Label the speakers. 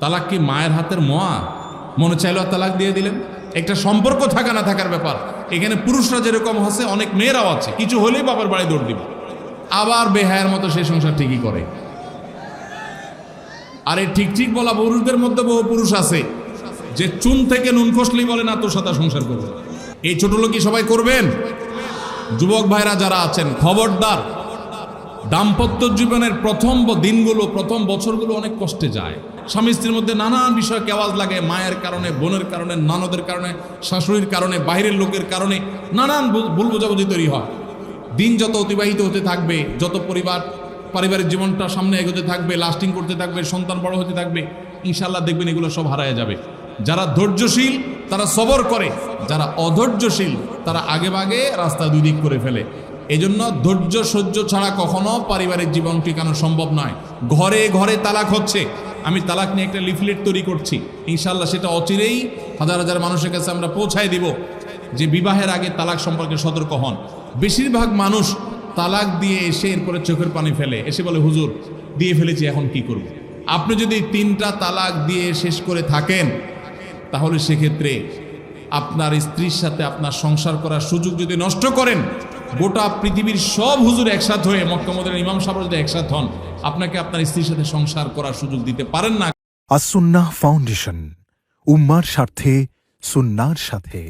Speaker 1: তালাক কি মায়ের হাতের মোয়া? মনে চাইলো তালাক দিয়ে দিলেন। একটা সম্পর্ক থাকা না থাকার ব্যাপার। এখানে পুরুষরা যেরকম আছে, অনেক মেয়েরাও আছে, কিছু হলেই বাবার বাড়ি দৌড় দিবে, আবার বেহায়ের মতো সেই সংসার ঠিকই করে। আর এই ঠিক ঠিক বলা পুরুষদের মধ্যে বহু পুরুষ আছে যে চুন থেকে নুন খসলেই বলে না তোর সাথে সংসার করবে। এই ছোট লোকই সবাই করবেন? যুবক ভাইরা যারা আছেন, খবরদার। দাম্পত্য জীবনের প্রথম দিনগুলো, প্রথম বছরগুলো অনেক কষ্টে যায়। স্বামী স্ত্রীর মধ্যে নানান বিষয় কেওয়াজ লাগে, মায়ের কারণে, বোনের কারণে, ননদের কারণে, শাশুড়ির কারণে, বাইরের লোকের কারণে নানান ভুল বোঝাবুঝি তৈরি হয়। দিন যত অতিবাহিত হতে থাকবে, যত পারিবারিক জীবনটা সামনে এগোতে থাকবে, লাস্টিং করতে থাকবে, সন্তান বড় হতে থাকবে, ইনশাল্লাহ দেখবেন এগুলো সব হারায় যাবে। যারা ধৈর্যশীল তারা সবর করে, যারা অধৈর্যশীল তারা আগে ভাগে রাস্তা দুই দিক করে ফেলে। এজন্য ধৈর্য সহ্য ছাড়া কখনো পারিবারিক জীবন টিকানো সম্ভব নয়। ঘরে ঘরে তালাক হচ্ছে। আমি তালাক নিয়ে একটা লিফলেট তৈরি করছি, ইনশাল্লাহ সেটা অচিরেই হাজার হাজার মানুষের কাছে আমরা পৌঁছায় দিব যে বিবাহের আগে তালাক সম্পর্কে সতর্ক হন। বেশিরভাগ মানুষ তালাক দিয়ে এসে এরপরে চোখের পানি ফেলে, এসে বলে হুজুর দিয়ে ফেলেছি এখন কি করব। আপনি যদি 3টা তালাক দিয়ে শেষ করে থাকেন তাহলে সেক্ষেত্রে আপনার স্ত্রীর সাথে আপনার সংসার করার সুযোগ যদি নষ্ট করেন, গোটা পৃথিবীর সব হুজুর একসাথে হয়ে, মক্কা মদিনার ইমাম সাহেব যদি একসাথে হন, আপনাকে আপনার স্ত্রীর সাথে সংসার করার সুযোগ দিতে পারেন না।
Speaker 2: আস-সুন্নাহ ফাউন্ডেশন, উম্মার স্বার্থে সুন্নাহর সাথে।